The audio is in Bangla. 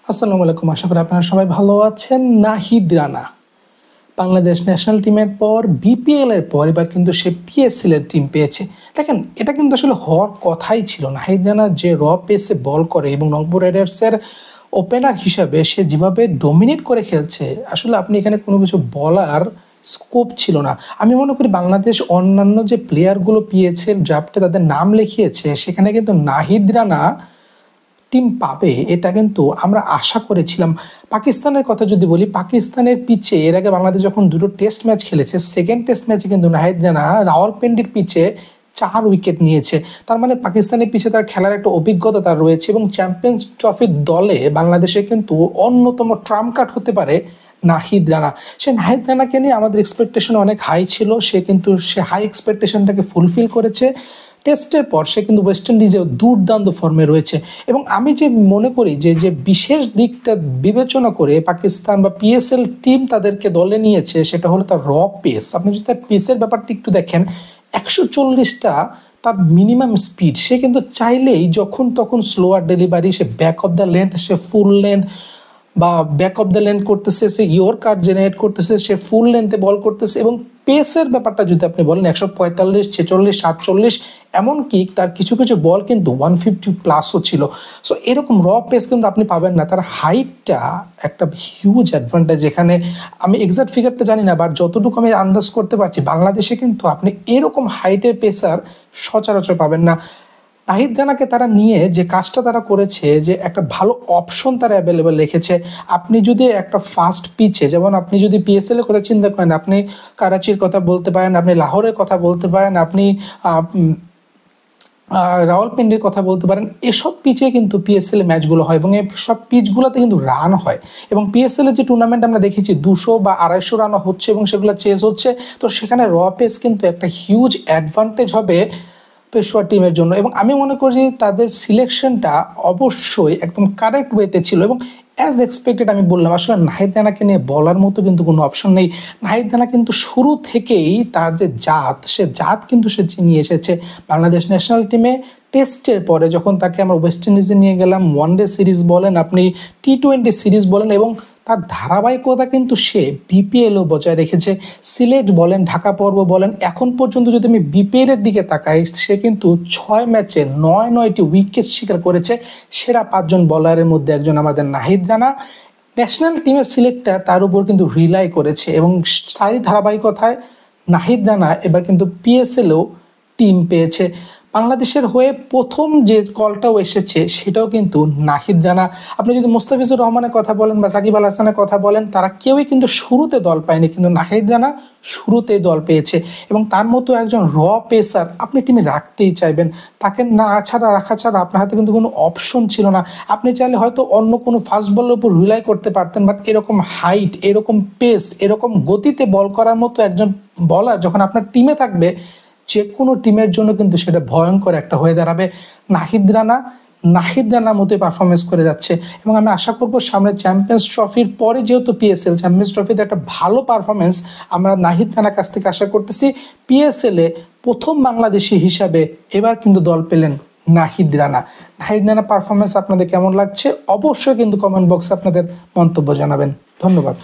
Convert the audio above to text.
আসসালামু আলাইকুম, আশা করি আপনারা সবাই ভালো আছেন। নাহিদ রানা বাংলাদেশ ন্যাশনাল টিমের পর বিপিএল এর পর এবার কিন্তু সে পিএসএল এর টিম পেয়েছে। দেখেন, এটা কিন্তু আসলে হওয়ার কথাই ছিল। নাহিদ রানা যে র পেসে বল করে এবং রংপুর রাইডার্সের ওপেনার হিসাবে সে যেভাবে ডমিনেট করে খেলছে, আসলে আপনি এখানে কোনো কিছু বলার স্কোপ ছিল না। আমি মনে করি বাংলাদেশ অন্যান্য যে প্লেয়ারগুলো পিএসএল ড্রাফটে তাদের নাম লিখিয়েছে, সেখানে কিন্তু নাহিদ রানা টিম পাবে এটা কিন্তু আমরা আশা করেছিলাম। পাকিস্তানের কথা যদি বলি, পাকিস্তানের পিচে এর আগে বাংলাদেশ যখন দুটো টেস্ট ম্যাচ খেলেছে, সেকেন্ড টেস্ট ম্যাচে কিন্তু নাহিদ রানা রাওয়ালপিন্ডির পিচে 4 উইকেট নিয়েছে। তার মানে পাকিস্তানের পিছে তার খেলার একটা অভিজ্ঞতা তার রয়েছে এবং চ্যাম্পিয়ন্স ট্রফির দলে বাংলাদেশে কিন্তু অন্যতম ট্রাম্প কার্ড হতে পারে নাহিদ রানা। সে নাহিদ রানাকে নিয়ে আমাদের এক্সপেকটেশন অনেক হাই ছিল, সে হাই এক্সপেকটেশনটাকে ফুলফিল করেছে। টেস্টের পর সে কিন্তু ওয়েস্ট ইন্ডিজেও দুর্দান্ত ফর্মে রয়েছে এবং আমি যে মনে করি যে বিশেষ দিকটা বিবেচনা করে পাকিস্তান বা পিএসএল টিম তাদেরকে দলে নিয়েছে, সেটা হলো তার র পেস। আপনি যদি তার পেসের ব্যাপারটা একটু দেখেন, 140টা তার মিনিমাম স্পিড। সে কিন্তু চাইলেই যখন তখন slower delivery, say back of the length, say full length বা ব্যাক অফ দ্য লেন্থ করতেছে, সে ইয়র্কার জেনারেট করতেছে, সে ফুল লেন্থে বল করতেছে। এবং পেসের ব্যাপারটা যদি আপনি বলেন, 145, 46, 47, এমনকি তার কিছু কিছু বল কিন্তু 150 প্লাসও ছিল। সো এরকম র পেস কিন্তু আপনি পাবেন না। তার হাইটটা একটা হিউজ অ্যাডভান্টেজ। এখানে আমি এক্সাক্ট ফিগারটা জানি না, বাট যতটুকু আমি আন্দাজ করতে পারছি, বাংলাদেশে কিন্তু আপনি এরকম হাইটের পেসার সচরাচর পাবেন না। নাহিদ রানাকে তারা নিয়ে যে কাজটা তারা করেছে, যে একটা ভালো অপশন তারা অ্যাভেলেবেল রেখেছে। আপনি যদি একটা ফাস্ট পিচে, যেমন আপনি যদি পিএসএল এর কথা চিন্তা করেন, আপনি করাচির কথা বলতে পারেন, আপনি লাহোরের কথা বলতে পারেন, আপনি রাওয়ালপিন্ডির কথা বলতে পারেন, এসব পিচে কিন্তু পিএসএল এ ম্যাচগুলো হয় এবং সব পিচগুলোতে কিন্তু রান হয়। এবং পিএসএল এর যে টুর্নামেন্ট আমরা দেখেছি 200 বা 250 রান হচ্ছে এবং সেগুলো চেস হচ্ছে, তো সেখানে র পেস কিন্তু একটা হিউজ অ্যাডভান্টেজ হবে পেশোয়া টিমের জন্য। এবং আমি মনে করি তাদের সিলেকশনটা অবশ্যই একদম কারেক্ট ওয়েতে ছিল এবং অ্যাজ এক্সপেক্টেড। আমি বললাম, আসলে নাহিদ রানাকে নিয়ে বলার মতো কিন্তু কোনো অপশন নেই। নাহিদ রানা কিন্তু শুরু থেকেই তার যে জাত, সে জাত কিন্তু সে চিনিয়ে এসেছে বাংলাদেশ ন্যাশনাল টিমে। টেস্টের পরে যখন তাকে আমরা ওয়েস্ট ইন্ডিজে নিয়ে গেলাম, ওয়ানডে সিরিজ বলেন, আপনি টি-20 সিরিজ বলেন, এবং তার ধারাবাহিকতা কিন্তু সে বিপিএলও বজায় রেখেছে। সিলেট বলেন, ঢাকা পর্ব বলেন, এখন পর্যন্ত যদি আমি বিপিএলের দিকে তাকাই, সে কিন্তু 6 ম্যাচে 9টি উইকেট শিকার করেছে। সেরা 5 জন বলারের মধ্যে একজন আমাদের নাহিদ রানা। ন্যাশনাল টিমের সিলেক্টটা তার উপর কিন্তু রিলাই করেছে এবং তারই ধারাবাহিকতায় নাহিদ রানা এবার কিন্তু পিএসএলও টিম পেয়েছে। বাংলাদেশের হয়ে প্রথম যে কলটাও এসেছে সেটাও কিন্তু নাহিদ রানা। আপনি যদি মুস্তাফিজুর রহমানের কথা বলেন বা সাকিব আল হাসানের কথা বলেন, তারা কেউই কিন্তু শুরুতে দল পায়নি, কিন্তু নাহিদ রানা শুরুতেই দল পেয়েছে। এবং তার মতো একজন র পেসার আপনি টিমে রাখতেই চাইবেন। তাকে না ছাড়া রাখা ছাড়া আপনার হাতে কিন্তু কোনো অপশন ছিল না। আপনি চাইলে হয়তো অন্য কোনো ফাস্ট বলের উপর রিলাই করতে পারতেন, বাট এরকম হাইট, এরকম পেস, এরকম গতিতে বল করার মতো একজন বলার যখন আপনার টিমে থাকবে, যে কোনো টিমের জন্য কিন্তু সেটা ভয়ঙ্কর একটা হয়ে দাঁড়াবে। নাহিদ রানার মতোই পারফরমেন্স করে যাচ্ছে এবং আমি আশা করব সামনে চ্যাম্পিয়ন্স ট্রফির পরে, যেহেতু পিএসএল চ্যাম্পিয়ন্স ট্রফিতে একটা ভালো পারফরমেন্স আমরা নাহিদ রানার কাছ থেকে আশা করতেছি। পিএসএল এ প্রথম বাংলাদেশি হিসাবে এবার কিন্তু দল পেলেন নাহিদ রানা। নাহিদ রানার পারফরমেন্স আপনাদের কেমন লাগছে অবশ্যই কিন্তু কমেন্ট বক্সে আপনাদের মন্তব্য জানাবেন। ধন্যবাদ।